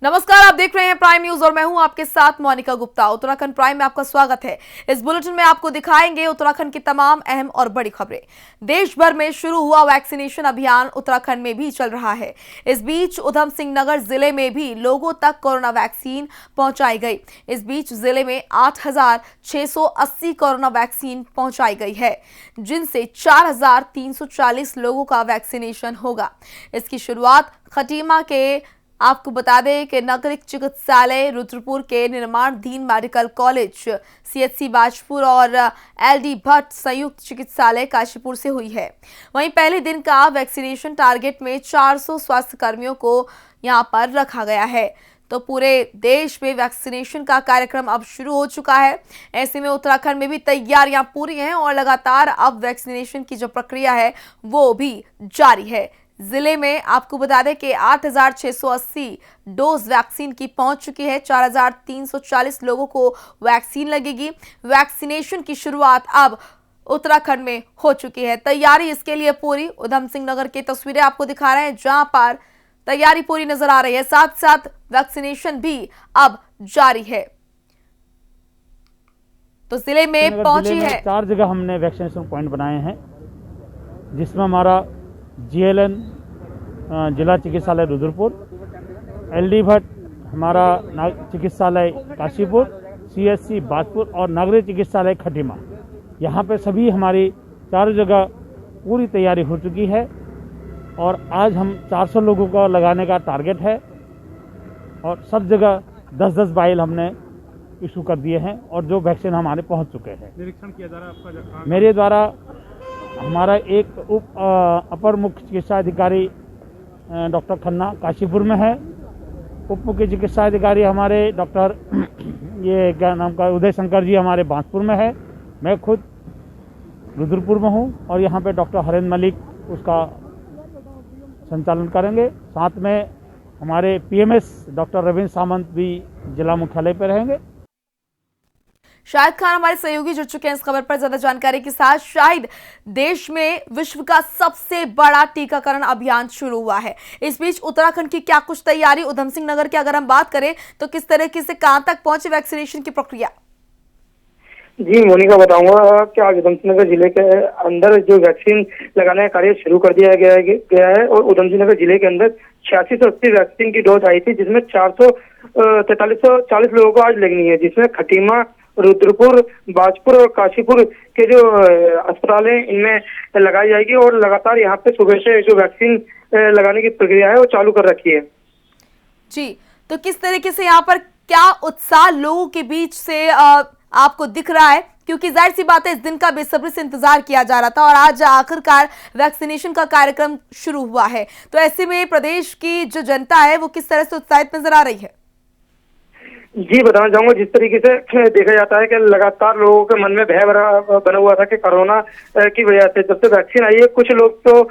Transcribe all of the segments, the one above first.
नमस्कार, आप देख रहे हैं प्राइम न्यूज और मैं हूं आपके साथ मोनिका गुप्ता। उत्तराखंड प्राइम में आपका स्वागत है। इस बुलेटिन में आपको दिखाएंगे उत्तराखंड की तमाम अहम और बड़ी खबरें। देश भर में शुरू हुआ वैक्सीनेशन अभियान उत्तराखंड में भी चल रहा है। इस बीच उधम सिंह नगर जिले में भी लोगों तक कोरोना वैक्सीन पहुंचाई गई। इस बीच जिले में 8,680 कोरोना वैक्सीन पहुंचाई गई है, जिनसे 4,340 लोगों का वैक्सीनेशन होगा। इसकी शुरुआत खटीमा के आपको बता दें कि नागरिक चिकित्सालय रुद्रपुर के निर्माणाधीन मेडिकल कॉलेज सीएचसी बाजपुर और एलडी भट्ट संयुक्त चिकित्सालय काशीपुर से हुई है। वहीं पहले दिन का वैक्सीनेशन टारगेट में 400 स्वास्थ्य कर्मियों को यहां पर रखा गया है। तो पूरे देश में वैक्सीनेशन का कार्यक्रम अब शुरू हो चुका है। ऐसे में उत्तराखंड में भी तैयारियां पूरी हैं और लगातार अब वैक्सीनेशन की जो प्रक्रिया है वो भी जारी है। जिले में आपको बता दें कि 8,680 डोज वैक्सीन की पहुंच चुकी है। 4,340 लोगों को वैक्सीन लगेगी। वैक्सीनेशन की शुरुआत अब उत्तराखंड में हो चुकी है। तैयारी इसके लिए पूरी। उधम सिंह नगर की तस्वीरें आपको दिखा रहे हैं, जहां पर तैयारी पूरी नजर आ रही है। साथ साथ वैक्सीनेशन भी अब जारी है। तो जिले में पहुंची है 4 जगह हमने वैक्सीनेशन पॉइंट बनाए हैं, जिसमें हमारा जीएलएन जिला चिकित्सालय रुद्रपुर, एलडी भट्ट हमारा चिकित्सालय काशीपुर, सीएचसी बाजपुर और नागरिक चिकित्सालय खटीमा, यहाँ पे सभी हमारी 4 जगह पूरी तैयारी हो चुकी है। और आज हम 400 लोगों को लगाने का टारगेट है और सब जगह 10-10 वाइल हमने इशू कर दिए हैं और जो वैक्सीन हमारे पहुंच चुके हैं। निरीक्षण किया जा रहा है आपका? मेरे द्वारा हमारा एक अपर मुख्य चिकित्सा अधिकारी डॉक्टर खन्ना काशीपुर में है। उप मुख्य चिकित्सा अधिकारी हमारे डॉक्टर ये क्या नाम का उदय शंकर जी हमारे बांसपुर में है। मैं खुद रुद्रपुर में हूँ और यहाँ पे डॉक्टर हरेंद्र मलिक उसका संचालन करेंगे। साथ में हमारे पीएमएस डॉक्टर रविंद्र सामंत भी जिला मुख्यालय पर रहेंगे। शाहिद खान हमारे सहयोगी जुड़ चुके हैं इस खबर पर ज्यादा जानकारी के साथ। शाहिद, देश में विश्व का सबसे बड़ा टीकाकरण अभियान शुरू हुआ है। इस बीच उत्तराखंड की क्या कुछ तैयारी? उधम सिंह नगर की अगर हम बात करें तो किस तरीके से कहां तक पहुंची वैक्सीनेशन की प्रक्रिया? जी मोनिका, बताऊंगा कि आज उधम सिंह नगर जिले के अंदर जो वैक्सीन लगाने का कार्य शुरू कर दिया गया है और उधम सिंह नगर जिले के अंदर 8680 वैक्सीन की डोज आई थी, जिसमें 44340 लोगों को आज लगनी है, जिसमें खटीमा, रुद्रपुर, बाजपुर और काशीपुर के जो अस्पताल हैं इनमें लगाई जाएगी। और लगातार यहाँ पे सुबह से जो वैक्सीन लगाने की प्रक्रिया है वो चालू कर रखी है। जी, तो किस तरीके से यहाँ पर क्या उत्साह लोगों के बीच से आपको दिख रहा है? क्योंकि जाहिर सी बात है इस दिन का बेसब्री से इंतजार किया जा रहा था और आज आखिरकार वैक्सीनेशन का कार्यक्रम शुरू हुआ है। तो ऐसे में प्रदेश की जो जनता है वो किस तरह से उत्साहित नजर आ रही है? जी बताना चाहूंगा, जिस तरीके से देखा जाता है कि लगातार लोगों के मन में भय बना हुआ था कि कोरोना की वजह से जब से वैक्सीन आई है, कुछ लोगों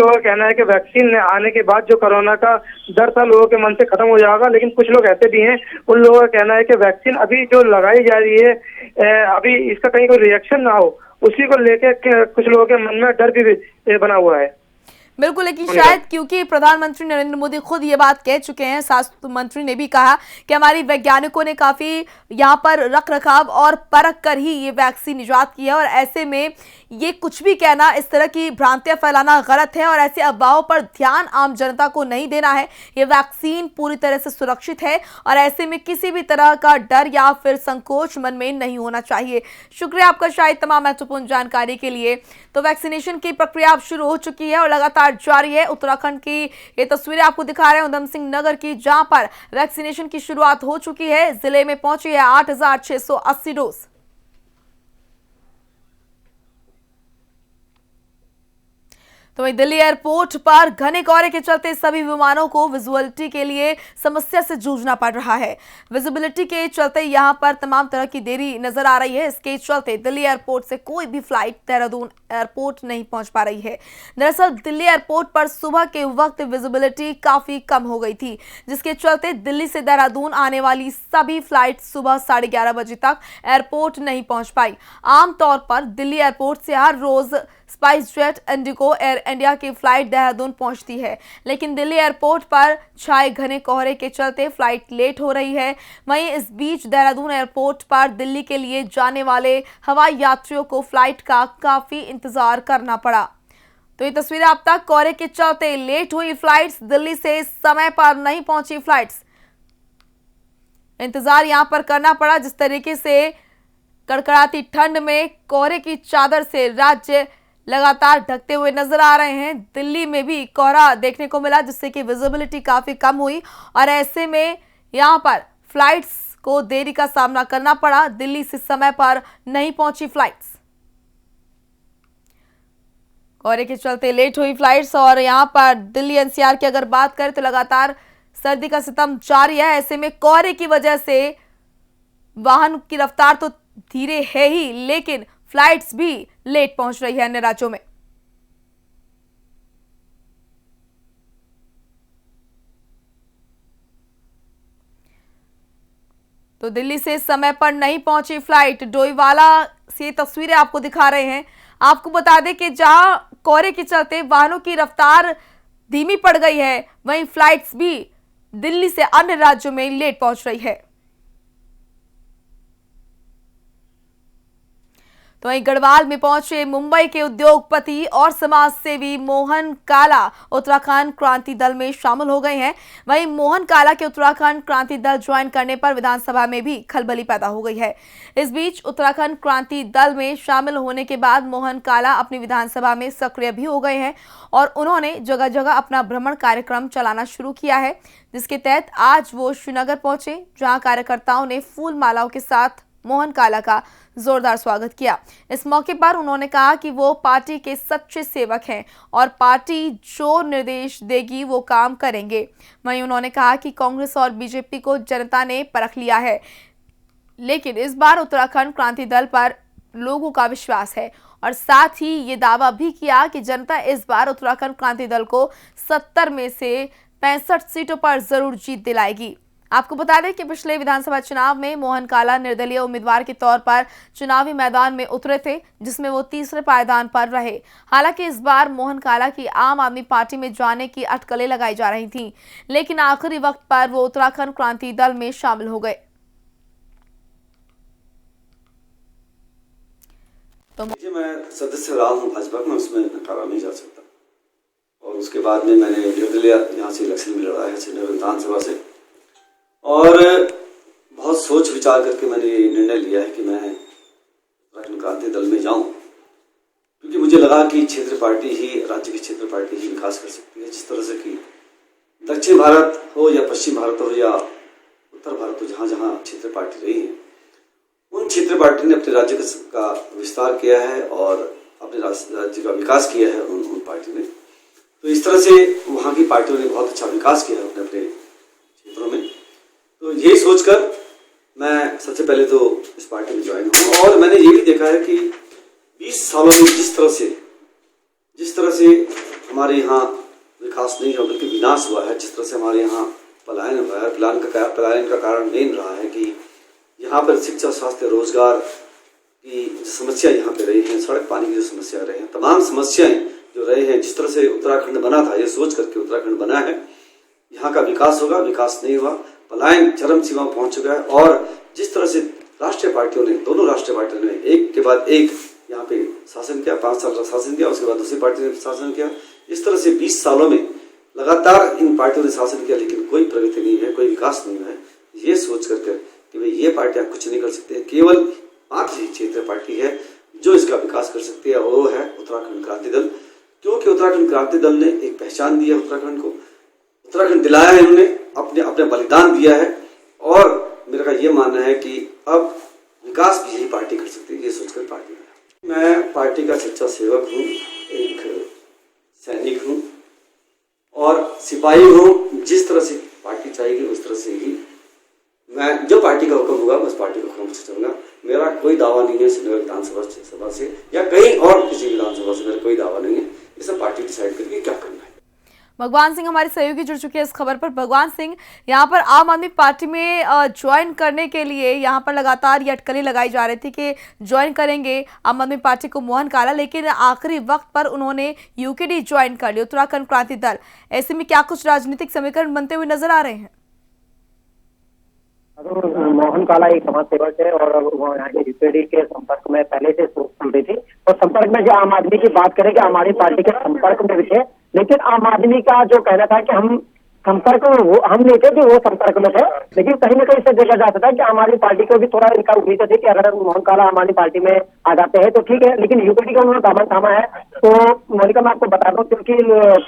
का कहना है कि वैक्सीन आने के बाद जो कोरोना का डर था लोगों के मन से खत्म हो जाएगा। लेकिन कुछ लोग ऐसे भी हैं, उन लोगों का कहना है कि वैक्सीन अभी जो लगाई जा रही है, अभी इसका कहीं कोई रिएक्शन ना हो, उसी को लेकर कुछ लोगों के मन में डर भी बना हुआ है। बिल्कुल, लेकिन शायद क्योंकि प्रधानमंत्री नरेंद्र मोदी खुद ये बात कह चुके हैं, स्वास्थ्य मंत्री ने भी कहा कि हमारी वैज्ञानिकों ने काफी यहाँ पर रख रखाव और परख कर ही ये वैक्सीन इजाद की है। और ऐसे में ये कुछ भी कहना, इस तरह की भ्रांतियां फैलाना गलत है और ऐसे अफवाहों पर ध्यान आम जनता को नहीं देना है। ये वैक्सीन पूरी तरह से सुरक्षित है और ऐसे में किसी भी तरह का डर या फिर संकोच मन में नहीं होना चाहिए। शुक्रिया आपका शायद तमाम महत्वपूर्ण जानकारी के लिए। तो वैक्सीनेशन की प्रक्रिया अब शुरू हो चुकी है और लगातार जारी है। उत्तराखंड की ये तस्वीरें आपको दिखा रहे हैं उधम सिंह नगर की, जहां पर वैक्सीनेशन की शुरुआत हो चुकी है। जिले में पहुंची है 8,680 डोज। तो वहीं दिल्ली एयरपोर्ट पर घने कोहरे के चलते सभी विमानों को विजुअलिटी के लिए समस्या से जूझना पड़ रहा है। विजिबिलिटी के चलते यहां पर तमाम तरह की देरी नजर आ रही है। इसके चलते दिल्ली एयरपोर्ट से कोई भी फ्लाइट देहरादून एयरपोर्ट नहीं पहुंच पा रही है। दरअसल दिल्ली एयरपोर्ट पर सुबह के वक्त विजिबिलिटी काफी कम हो गई थी, जिसके चलते दिल्ली से देहरादून आने वाली सभी फ्लाइट सुबह 11:30 बजे तक एयरपोर्ट नहीं पहुंच पाई। आमतौर पर दिल्ली एयरपोर्ट से हर रोज SpiceJet, IndiGo, Air India की फ्लाइट देहरादून पहुंचती है, लेकिन दिल्ली एयरपोर्ट पर छाए घने कोहरे के चलते फ्लाइट लेट हो रही है। वहीं इस बीच देहरादून एयरपोर्ट पर दिल्ली के लिए जाने वाले हवाई यात्रियों को फ्लाइट का काफी इंतजार करना पड़ा। तो ये तस्वीरें अब तक कोहरे के चलते लेट हुई फ्लाइट्स, दिल्ली से समय पर नहीं पहुंची फ्लाइट्स, इंतजार यहां पर करना पड़ा। जिस तरीके से कड़कड़ाती ठंड में कोहरे की चादर से राज्य लगातार ढकते हुए नजर आ रहे हैं, दिल्ली में भी कोहरा देखने को मिला, जिससे कि विजिबिलिटी काफी कम हुई और ऐसे में यहां पर फ्लाइट्स को देरी का सामना करना पड़ा। दिल्ली से समय पर नहीं पहुंची फ्लाइट्स, कोहरे के चलते लेट हुई फ्लाइट्स। और यहां पर दिल्ली एनसीआर की अगर बात करें तो लगातार सर्दी का सितम जारी है। ऐसे में कोहरे की वजह से वाहन की रफ्तार तो धीरे है ही, लेकिन फ्लाइट्स भी लेट पहुंच रही है अन्य राज्यों में। तो दिल्ली से समय पर नहीं पहुंची फ्लाइट, डोईवाला से तस्वीरें आपको दिखा रहे हैं। आपको बता दें कि जहां कोहरे के चलते वाहनों की रफ्तार धीमी पड़ गई है, वहीं फ्लाइट्स भी दिल्ली से अन्य राज्यों में लेट पहुंच रही है। तो वहीं गढ़वाल में पहुंचे मुंबई के उद्योगपति और समाज सेवी मोहन काला उत्तराखंड क्रांति दल में शामिल हो गए हैं। वहीं मोहन काला के उत्तराखंड क्रांति दल ज्वाइन करने पर विधानसभा में भी खलबली पैदा हो गई है। इस बीच उत्तराखंड क्रांति दल में शामिल होने के बाद मोहन काला अपनी विधानसभा में सक्रिय भी हो गए हैं और उन्होंने जगह जगह अपना भ्रमण कार्यक्रम चलाना शुरू किया है, जिसके तहत आज वो श्रीनगर पहुंचे, जहां कार्यकर्ताओं ने फूल मालाओं के साथ मोहन काला का जोरदार स्वागत किया। इस मौके पर उन्होंने कहा कि वो पार्टी के सच्चे सेवक हैं और पार्टी जो निर्देश देगी वो काम करेंगे। वहीं उन्होंने कहा कि कांग्रेस और बीजेपी को जनता ने परख लिया है, लेकिन इस बार उत्तराखंड क्रांति दल पर लोगों का विश्वास है और साथ ही ये दावा भी किया कि जनता इस बार उत्तराखंड क्रांति दल को 70 में से 65 सीटों पर जरूर जीत दिलाएगी। आपको बता दें कि पिछले विधानसभा चुनाव में मोहन काला निर्दलीय उम्मीदवार के तौर पर चुनावी मैदान में उतरे थे, जिसमें वो तीसरे पायदान पर रहे। हालांकि इस बार मोहन काला की आम आदमी पार्टी में जाने की अटकलें लगाई जा रही थीं, लेकिन आखिरी वक्त पर वो उत्तराखंड क्रांति दल में शामिल हो गए। तो मैं सदस्य रहा हूँ भाजपा में, उसमें नकारा नहीं जा सकता। और उसके बाद में मैंने निर्दलीय यहाँ से इलेक्शन भी लड़ा है श्रीनगर विधानसभा से, और बहुत सोच विचार करके मैंने ये निर्णय लिया है कि मैं उत्तराखंड क्रांति दल में जाऊं, क्योंकि मुझे लगा कि क्षेत्र पार्टी ही, राज्य की क्षेत्र पार्टी ही विकास कर सकती है। जिस तरह से कि दक्षिण भारत हो या पश्चिम भारत हो या उत्तर भारत हो, जहाँ जहाँ क्षेत्र पार्टी रही है, उन क्षेत्र पार्टी ने अपने राज्य का विस्तार किया है और अपने राज्य का विकास किया है उन पार्टी ने। तो इस तरह से वहाँ की पार्टियों ने बहुत अच्छा विकास किया है अपने अपने क्षेत्रों में। तो ये सोचकर मैं सबसे पहले तो इस पार्टी में ज्वाइन हूँ। और मैंने ये भी देखा है कि 20 सालों में जिस तरह से हमारे यहाँ विकास नहीं हुआ बल्कि विनाश हुआ है, जिस तरह से हमारे यहाँ पलायन हुआ है, पलायन का कारण मेन रहा है कि यहाँ पर शिक्षा, स्वास्थ्य, रोजगार की समस्या यहाँ पे रही है, सड़क पानी की जो समस्या रही है, तमाम समस्याएं जो रहे हैं। जिस तरह से उत्तराखंड बना था, ये सोच करके उत्तराखंड बना है, यहाँ का विकास होगा, विकास नहीं हुआ, पलायन चरम सीमा पहुंच चुका है। और जिस तरह से राष्ट्रीय पार्टियों ने, दोनों राष्ट्रीय पार्टियों ने एक के बाद एक यहाँ पे शासन किया, 5 साल का शासन किया, उसके बाद दूसरी पार्टी ने शासन किया। इस तरह से 20 सालों में लगातार इन पार्टियों ने शासन किया, लेकिन कोई प्रगति नहीं है, कोई विकास नहीं है। ये सोच करके कि भाई ये पार्टियां कुछ नहीं कर सकती है, केवल मात्र ही क्षेत्रीय पार्टी है जो इसका विकास कर सकती है, और वो है उत्तराखंड क्रांति दल। क्योंकि उत्तराखंड क्रांति दल ने एक पहचान दी है उत्तराखंड को, उत्तराखंड दिलाया है, इन्होंने अपने बलिदान दिया है। और मेरा ये मानना है कि अब विकास भी यही पार्टी कर सकती है, ये सोचकर पार्टी में मैं पार्टी का सच्चा सेवक हूँ, एक सैनिक हूँ और सिपाही हूँ। जिस तरह से पार्टी चाहेगी उस तरह से ही मैं, जो पार्टी का हुक्म होगा बस पार्टी का हुक्म से चलूंगा। मेरा कोई दावा नहीं है श्रीनगर विधानसभा से या कहीं और किसी विधानसभा से, मेरा कोई दावा नहीं है। ये सब पार्टी डिसाइड करेगी क्या करना है। भगवान सिंह हमारे सहयोगी जुड़ चुके हैं इस खबर पर। भगवान सिंह, यहाँ पर आम आदमी पार्टी में ज्वाइन करने के लिए यहाँ पर लगातार ये अटकलें लगाई जा रही थी कि ज्वाइन करेंगे आम आदमी पार्टी को मोहन काला, लेकिन आखिरी वक्त पर उन्होंने यूकेडी ज्वाइन कर लिया, उत्तराखंड क्रांति दल। ऐसे में क्या कुछ राजनीतिक समीकरण बनते हुए नजर आ रहे हैं? मोहन काला एक समाज सेवक है और वो यहाँ के यूकेडी के संपर्क में पहले से चल रही थी। और संपर्क में जो आम आदमी की बात करें कि हमारी पार्टी के संपर्क में भी थे, लेकिन आम आदमी का जो कहना था कि हम संपर्क में हम नहीं थे कि वो संपर्क में थे, लेकिन कहीं ना कहीं से देखा जा सकता है कि हमारी पार्टी को भी थोड़ा इनका उम्मीद थी कि अगर मोहन काला हमारी पार्टी में आ जाते हैं तो ठीक है, लेकिन यूकेडी का उन्होंने दामन थामा है। तो मोनिका मैं आपको बता दूं, क्योंकि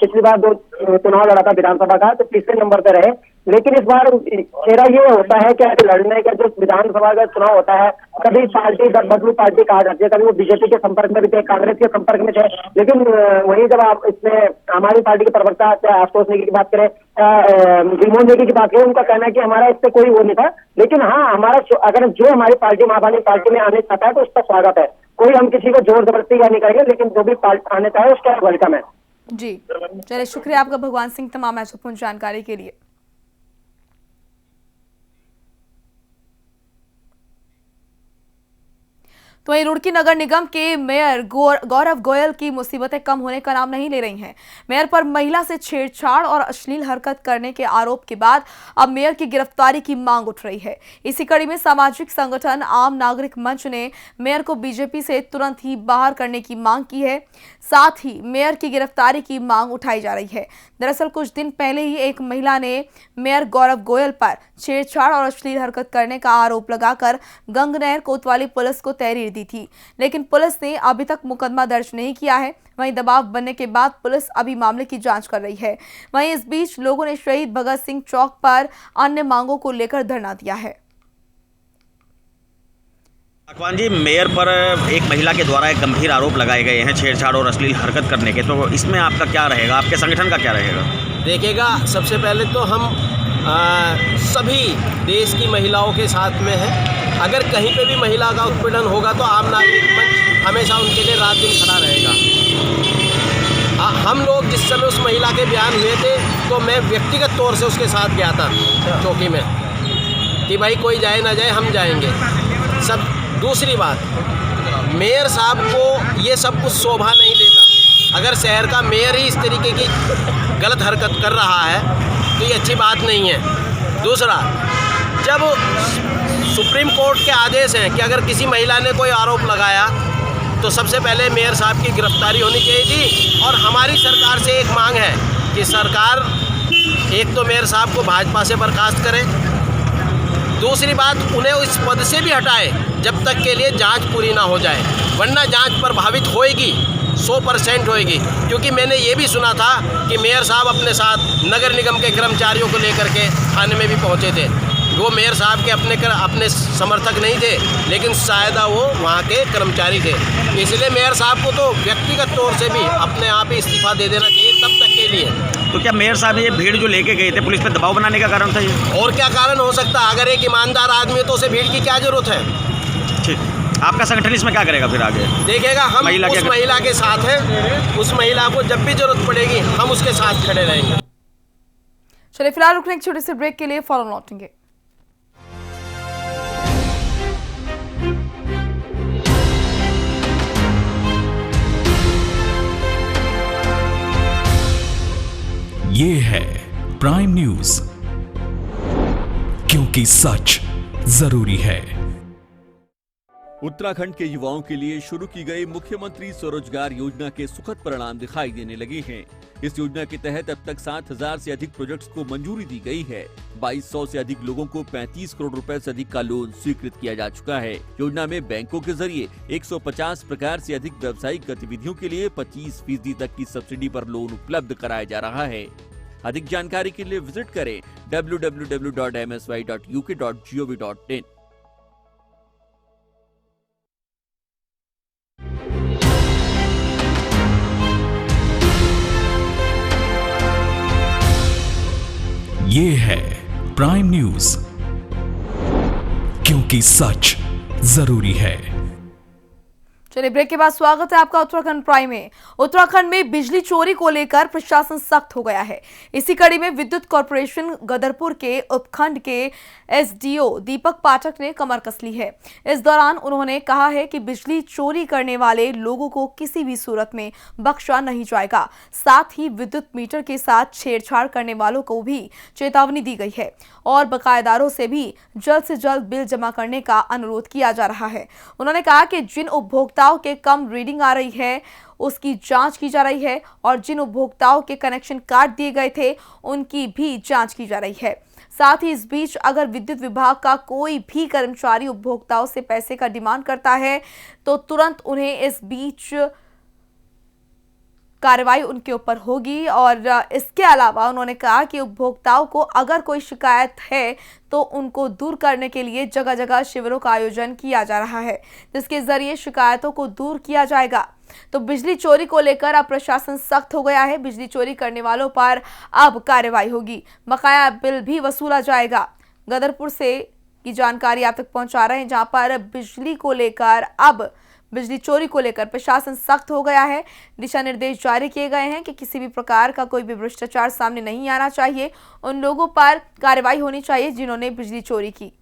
पिछली बार 2 चुनाव लड़ा था विधानसभा का तो तीसरे नंबर पे रहे, लेकिन इस बार चेहरा ये होता है कि लड़ने का जो विधानसभा का चुनाव होता है, कभी पार्टी बदलू पार्टी कहा जाती है, कभी वो बीजेपी के संपर्क में भी थे, कांग्रेस के संपर्क में थे, लेकिन वहीं जब आप इसमें हमारी पार्टी के प्रवक्ता आशुतोष नेगी की बात करें, विमोहन नेगी की बात करें, उनका कहना है कि हमारा इससे कोई वो नहीं था, लेकिन हाँ हमारा अगर जो हमारी पार्टी महावाणी पार्टी में आने चाहता है तो उसका स्वागत है। कोई हम किसी को जोर जबरदस्ती नहीं करेंगे, लेकिन जो भी आने चाहे उसका वेलकम है। जी चलिए, शुक्रिया आपका भगवान सिंह तमाम महत्वपूर्ण जानकारी के लिए। तो वहीं रुड़की नगर निगम के मेयर गौरव गोयल की मुसीबतें कम होने का नाम नहीं ले रही हैं। मेयर पर महिला से छेड़छाड़ और अश्लील हरकत करने के आरोप के बाद अब मेयर की गिरफ्तारी की मांग उठ रही है। इसी कड़ी में सामाजिक संगठन आम नागरिक मंच ने मेयर को बीजेपी से तुरंत ही बाहर करने की मांग की है। साथ ही मेयर की गिरफ्तारी की मांग उठाई जा रही है। दरअसल कुछ दिन पहले ही एक महिला ने मेयर गौरव गोयल पर छेड़छाड़ और अश्लील हरकत करने का आरोप लगाकर गंगनहर कोतवाली पुलिस को तहरीर दी थी, लेकिन पुलिस ने अभी तक मुकदमा दर्ज नहीं किया है। वहीं दबाव बनने के बाद पुलिस अभी मामले की जांच कर रही है। वहीं इस बीच लोगों ने शहीद भगत सिंह चौक पर अन्य मांगों को लेकर धरना दिया है। भगवान जी, मेयर पर एक महिला के द्वारा एक गंभीर आरोप लगाए गए हैं छेड़छाड़ और अश्लील हरकत करने के, तो इसमें आपका क्या रहेगा, आपके संगठन का क्या रहेगा? देखिएगा, सबसे पहले तो हम सभी देश की महिलाओं के साथ में हैं। अगर कहीं पे भी महिला का उत्पीड़न होगा तो आम नागरिक मंच हमेशा उनके लिए रात दिन खड़ा रहेगा। हम लोग जिस समय उस महिला के बयान हुए थे तो मैं व्यक्तिगत तौर से उसके साथ गया था चौकी में कि भाई कोई जाए ना जाए, हम जाएंगे सब। दूसरी बात, मेयर साहब को ये सब कुछ शोभा नहीं देता। अगर शहर का मेयर ही इस तरीके की गलत हरकत कर रहा है तो ये अच्छी बात नहीं है। दूसरा, जब सुप्रीम कोर्ट के आदेश हैं कि अगर किसी महिला ने कोई आरोप लगाया तो सबसे पहले मेयर साहब की गिरफ्तारी होनी चाहिए थी। और हमारी सरकार से एक मांग है कि सरकार एक तो मेयर साहब को भाजपा से बर्खास्त करे, दूसरी बात उन्हें इस पद से भी हटाए जब तक के लिए जांच पूरी ना हो जाए, वरना जांच प्रभावित होएगी, 100% होएगी। क्योंकि मैंने ये भी सुना था कि मेयर साहब अपने साथ नगर निगम के कर्मचारियों को लेकर के थाने में भी पहुंचे थे। वो मेयर साहब के अपने समर्थक नहीं थे, लेकिन शायद वो वहाँ के कर्मचारी थे। इसलिए मेयर साहब को तो व्यक्तिगत तौर से भी अपने आप ही इस्तीफा दे देना चाहिए तब तक के लिए। तो क्या मेयर साहब ये भीड़ जो लेके गए थे पुलिस पे दबाव बनाने का कारण था ये? और क्या कारण हो सकता? अगर एक ईमानदार आदमी है तो उसे भीड़ की क्या जरूरत है? ठीक, आपका संगठन इसमें क्या करेगा फिर आगे? देखिएगा, हम उस महिला के साथ हैं। उस महिला को जब भी जरूरत पड़ेगी हम उसके साथ खड़े रहेंगे। चलिए फिलहाल रुकने एक छोटे से ब्रेक के लिए फौरन लौटेंगे। ये है प्राइम न्यूज, क्योंकि सच जरूरी है। उत्तराखंड के युवाओं के लिए शुरू की गई मुख्यमंत्री स्वरोजगार योजना के सुखद परिणाम दिखाई देने लगे हैं। इस योजना के तहत अब तक 7,000 से अधिक प्रोजेक्ट्स को मंजूरी दी गई है। 2,200 से अधिक लोगों को 35 करोड़ रुपए से अधिक का लोन स्वीकृत किया जा चुका है। योजना में बैंकों के जरिए 150 प्रकार से अधिक व्यावसायिक गतिविधियों के लिए 25% तक की सब्सिडी पर लोन उपलब्ध कराया जा रहा है। अधिक जानकारी के लिए विजिट करें www.msy.uk.gov.in। ये है प्राइम न्यूज, क्योंकि सच जरूरी है। चलिए ब्रेक के बाद स्वागत है आपका उत्तराखंड प्राइम में। उत्तराखंड में बिजली चोरी को लेकर प्रशासन सख्त हो गया है। इसी कड़ी में विद्युत कॉर्पोरेशन गदरपुर के उपखंड के एसडीओ दीपक पाठक ने कमर कस ली है। इस दौरान उन्होंने कहा है कि बिजली चोरी करने वाले लोगों को किसी भी सूरत में बख्शा नहीं जाएगा। साथ ही विद्युत मीटर के साथ छेड़छाड़ करने वालों को भी चेतावनी दी गई है और बकायेदारों से भी जल्द से जल्द बिल जमा करने का अनुरोध किया जा रहा है। उन्होंने कहा कि जिन उपभोक्ताओं के कम रीडिंग आ रही है उसकी जांच की जा रही है और जिन उपभोक्ताओं के कनेक्शन काट दिए गए थे उनकी भी जांच की जा रही है। साथ ही इस बीच अगर विद्युत विभाग का कोई भी कर्मचारी उपभोक्ताओं से पैसे का डिमांड करता है तो तुरंत उन्हें इस बीच कार्रवाई उनके ऊपर होगी। और इसके अलावा उन्होंने कहा कि उपभोक्ताओं को अगर कोई शिकायत है तो उनको दूर करने के लिए जगह जगह शिविरों का आयोजन किया जा रहा है, जिसके जरिए शिकायतों को दूर किया जाएगा। तो बिजली चोरी को लेकर अब प्रशासन सख्त हो गया है। बिजली चोरी करने वालों पर अब कार्रवाई होगी, बकाया बिल भी वसूला जाएगा। गदरपुर से की जानकारी आप तक पहुंचा रहे हैं, जहां पर बिजली को लेकर अब बिजली चोरी को लेकर प्रशासन सख्त हो गया है। दिशा निर्देश जारी किए गए हैं कि किसी भी प्रकार का कोई भी भ्रष्टाचार सामने नहीं आना चाहिए। उन लोगों पर कार्रवाई होनी चाहिए जिन्होंने बिजली चोरी की।